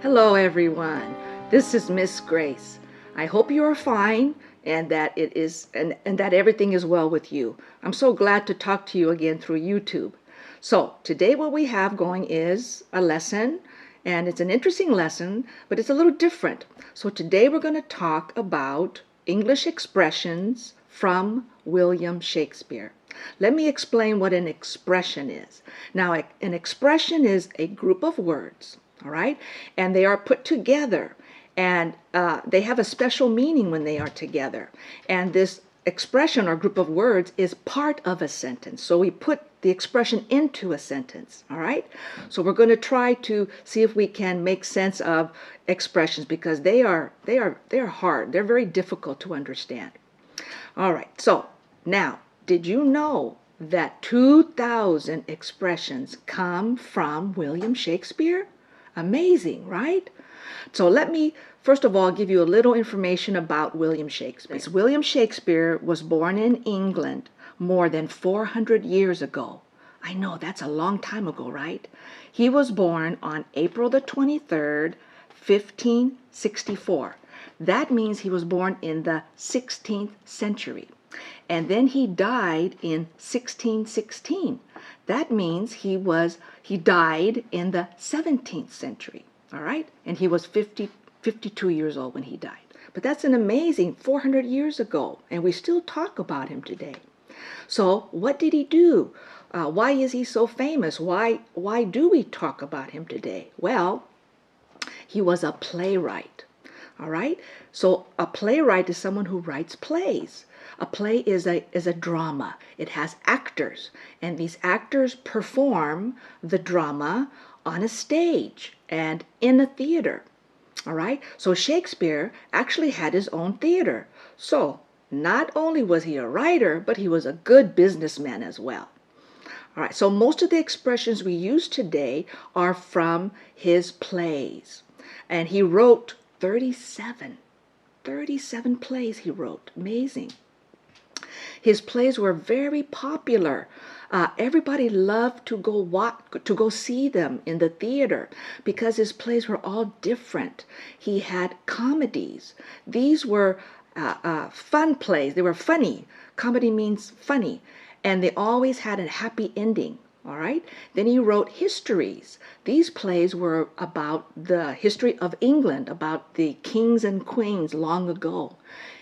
Hello everyone, this is Miss Grace. I hope you are fine and that that everything is well with you. I'm so glad to talk to you again through YouTube. So today what we have going is a lesson, and it's an interesting lesson, but it's a little different. So today we're going to talk about English expressions from William Shakespeare. Let me explain what an expression is. Now, an expression is a group of words, all right? And they are put together, and they have a special meaning when they are together. And this expression or group of words is part of a sentence. So we put the expression into a sentence, all right? So we're going to try to see if we can make sense of expressions because they are hard. They're very difficult to understand. All right, so now, did you know that 2,000 expressions come from William Shakespeare? Amazing, right? So let me, first of all, give you a little information about William Shakespeare. William Shakespeare was born in England more than 400 years ago. I know, that's a long time ago, right? He was born on April the 23rd, 1564. That means he was born in the 16th century. And then he died in 1616. That means he died in the 17th century, all right? And he was 52 years old when he died. But that's an amazing 400 years ago, and we still talk about him today. So what did he do? Why is he so famous? Why do we talk about him today? Well, he was a playwright, all right? So a playwright is someone who writes plays. A play is a drama. It has actors, and these actors perform the drama on a stage and in a theater. All right? So Shakespeare actually had his own theater. So not only was he a writer, but he was a good businessman as well. All right, so most of the expressions we use today are from his plays. And he wrote 37 plays he wrote. Amazing. His plays were very popular. Everybody loved to go see them in the theater because his plays were all different. He had comedies. These were fun plays. They were funny. Comedy means funny. And they always had a happy ending. All right. Then he wrote histories. These plays were about the history of England, about the kings and queens long ago.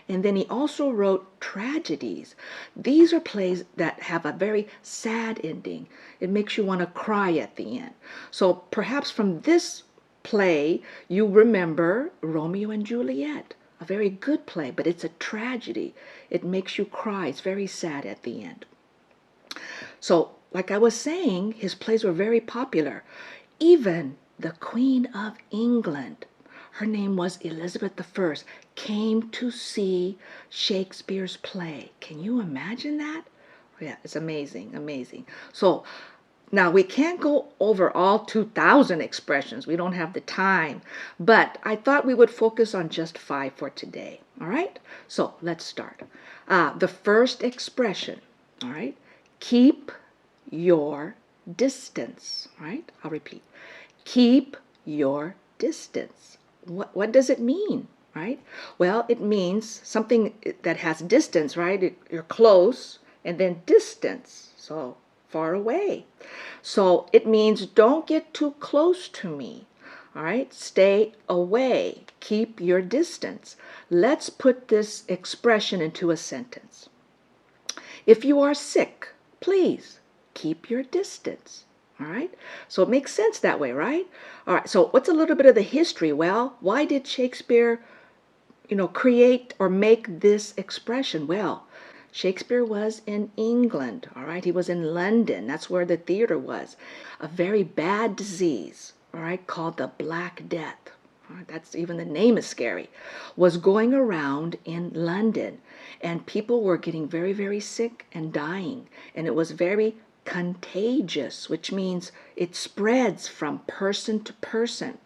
And then he also wrote tragedies. These are plays that have a very sad ending. It makes you want to cry at the end. So perhaps from this play, you remember Romeo and Juliet. A very good play, but it's a tragedy. It makes you cry. It's very sad at the end. So, like I was saying, his plays were very popular. Even the Queen of England, her name was Elizabeth I, came to see Shakespeare's play. Can you imagine that? Yeah, it's amazing, amazing. So now we can't go over all 2,000 expressions. We don't have the time. But I thought we would focus on just 5 for today. All right? So let's start. The first expression, all right? Keep your distance, right? I'll repeat. Keep your distance. What does it mean, right? Well, it means something that has distance, right? You're close, and then distance, so far away. So it means don't get too close to me, all right? Stay away. Keep your distance. Let's put this expression into a sentence. If you are sick, please keep your distance. All right? So it makes sense that way, right? All right, so what's a little bit of the history? Well, why did Shakespeare, create or make this expression? Well, Shakespeare was in England, all right? He was in London. That's where the theater was. A very bad disease, all right, called the Black Death. That's even the name is scary, was going around in London, and people were getting very, very sick and dying, and it was very contagious, which means it spreads from person to person.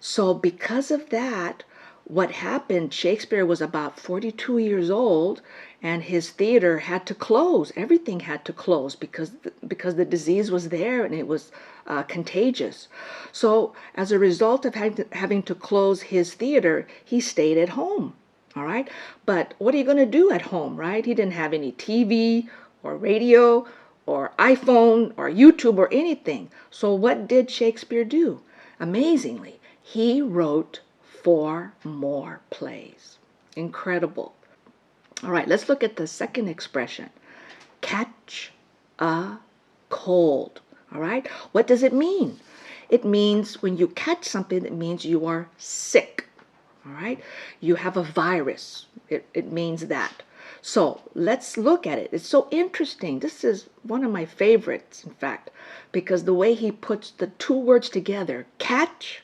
So because of that, what happened, Shakespeare was about 42 years old, and his theater had to close. Everything had to close because the disease was there and it was contagious. So as a result of having to close his theater, he stayed at home. All right. But what are you going to do at home, right? He didn't have any TV or radio or iPhone or YouTube or anything. So what did Shakespeare do? Amazingly, he wrote 4 more plays. Incredible. All right, let's look at the second expression. Catch a cold. All right, what does it mean? It means when you catch something, it means you are sick. All right, you have a virus. It means that. So let's look at it. It's so interesting. This is one of my favorites, in fact, because the way he puts the 2 words together, catch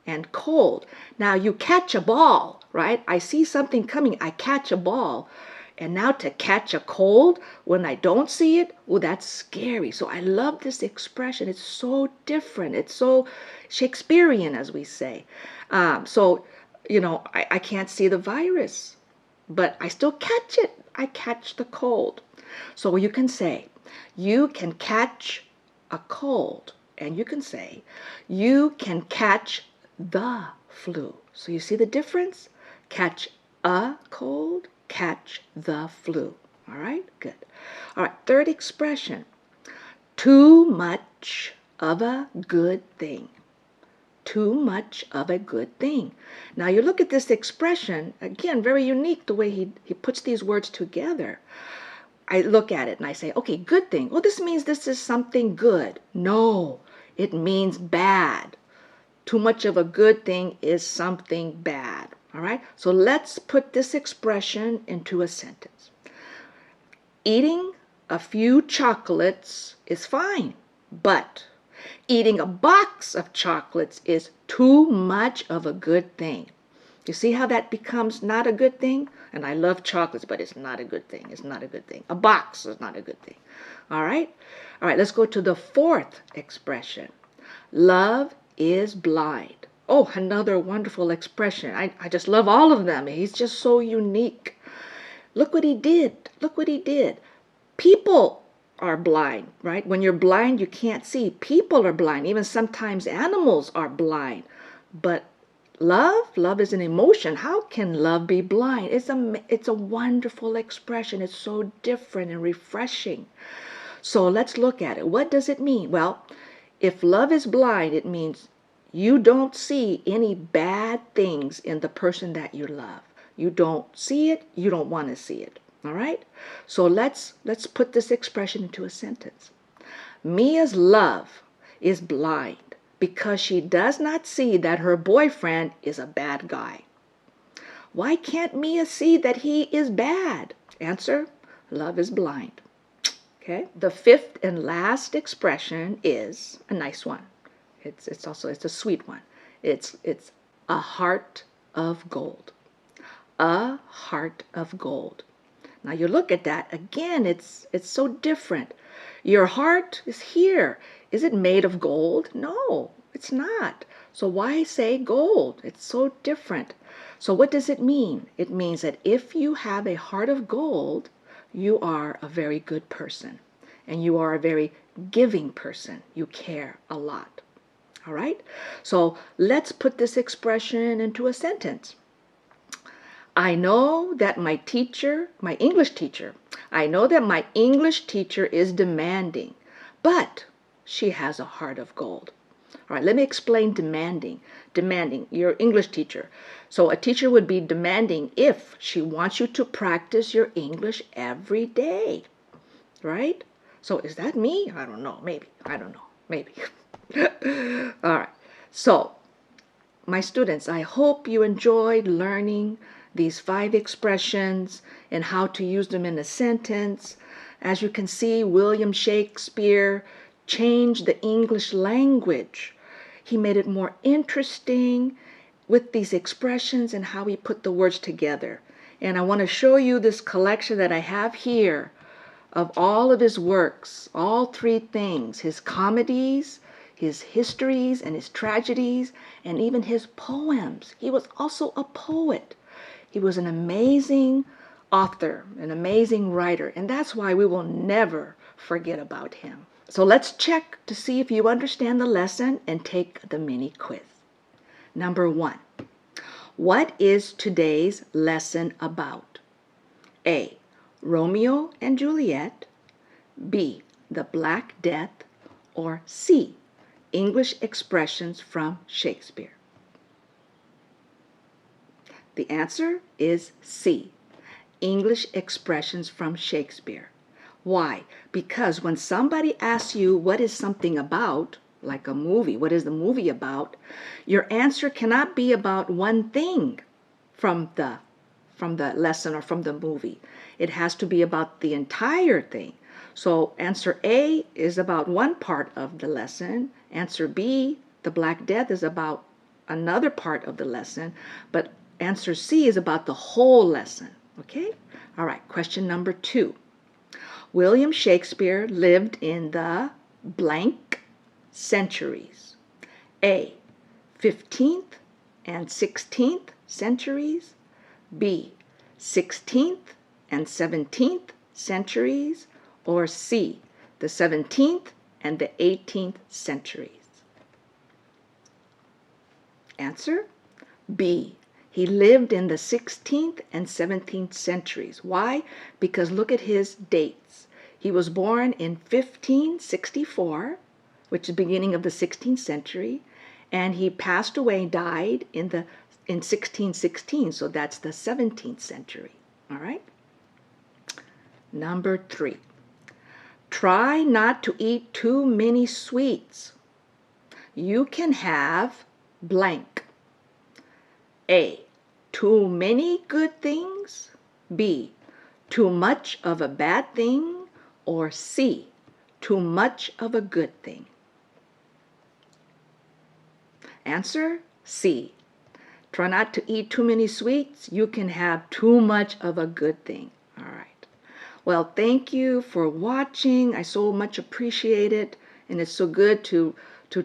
and cold. Now you catch a ball, right? I see something coming, I catch a ball. And now to catch a cold when I don't see it, oh, that's scary. So I love this expression. It's so different. It's so Shakespearean, as we say. I can't see the virus, but I still catch it. I catch the cold. So you can say, you can catch a cold. And you can say, you can catch the flu. So you see the difference? Catch a cold, catch the flu. All right, good. All right, third expression. Too much of a good thing. Too much of a good thing. Now you look at this expression, again, very unique the way he puts these words together. I look at it and I say, okay, good thing. Well, this means this is something good. No, it means bad. Too much of a good thing is something bad. All right, so let's put this expression into a sentence. Eating a few chocolates is fine, but eating a box of chocolates is too much of a good thing. You see how that becomes not a good thing? And I love chocolates, but it's not a good thing. It's not a good thing. A box is not a good thing. All right? All right, let's go to the fourth expression. Love is blind. Oh, another wonderful expression. I just love all of them. He's just so unique. Look what he did. Look what he did. People are blind, right? When you're blind, you can't see. People are blind. Even sometimes animals are blind. But love is an emotion. How can love be blind? It's a wonderful expression. It's so different and refreshing. So let's look at it. What does it mean? Well, if love is blind, it means you don't see any bad things in the person that you love. You don't see it. You don't want to see it. All right? So let's put this expression into a sentence. Mia's love is blind because she does not see that her boyfriend is a bad guy. Why can't Mia see that he is bad? Answer, love is blind. Okay? The fifth and last expression is a nice one. It's a sweet one. It's a heart of gold. A heart of gold. Now you look at that, again, it's so different. Your heart is here. Is it made of gold? No, it's not. So why say gold? It's so different. So what does it mean? It means that if you have a heart of gold, you are a very good person. And you are a very giving person. You care a lot. All right? So let's put this expression into a sentence. I know that my English teacher is demanding, but she has a heart of gold. All right, let me explain demanding. Demanding, your English teacher. So a teacher would be demanding if she wants you to practice your English every day, right? So is that me? I don't know, maybe. I don't know, maybe. All right, so my students, I hope you enjoyed learning these 5 expressions and how to use them in a sentence. As you can see, William Shakespeare changed the English language. He made it more interesting with these expressions and how he put the words together. And I want to show you this collection that I have here of all of his works, all 3 things, his comedies, his histories and his tragedies, and even his poems. He was also a poet. He was an amazing author, an amazing writer, and that's why we will never forget about him. So let's check to see if you understand the lesson and take the mini quiz. Number 1. What is today's lesson about? A. Romeo and Juliet. B. The Black Death. Or C. English expressions from Shakespeare. The answer is C. English expressions from Shakespeare. Why? Because when somebody asks you what is something about, like a movie, what is the movie about, your answer cannot be about one thing from the lesson or from the movie. It has to be about the entire thing. So answer A is about one part of the lesson. Answer B, the Black Death, is about another part of the lesson. But answer C is about the whole lesson. Okay? All right, question number 2. William Shakespeare lived in the blank centuries. A. 15th and 16th centuries. B. 16th and 17th centuries. Or C. The 17th and the 18th centuries. Answer B. He lived in the 16th and 17th centuries. Why? Because look at his dates. He was born in 1564, which is the beginning of the 16th century, and he passed away, died in 1616, so that's the 17th century. All right? Number 3. Try not to eat too many sweets. You can have blank. A. Too many good things. B. Too much of a bad thing. Or C. Too much of a good thing. Answer C. Try not to eat too many sweets. You can have too much of a good thing. All right. Well, thank you for watching. I so much appreciate it. And it's so good to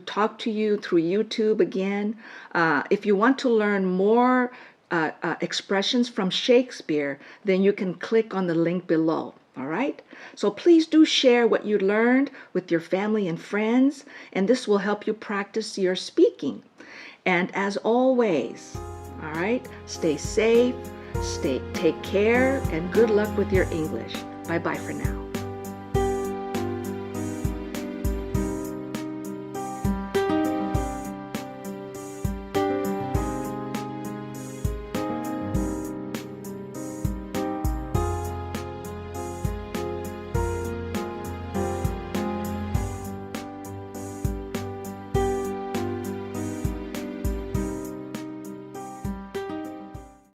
talk to you through YouTube again. If you want to learn more expressions from Shakespeare, then you can click on the link below. All right? So please do share what you learned with your family and friends, and this will help you practice your speaking. And as always, all right, stay safe, take care, and good luck with your English. Bye-bye for now.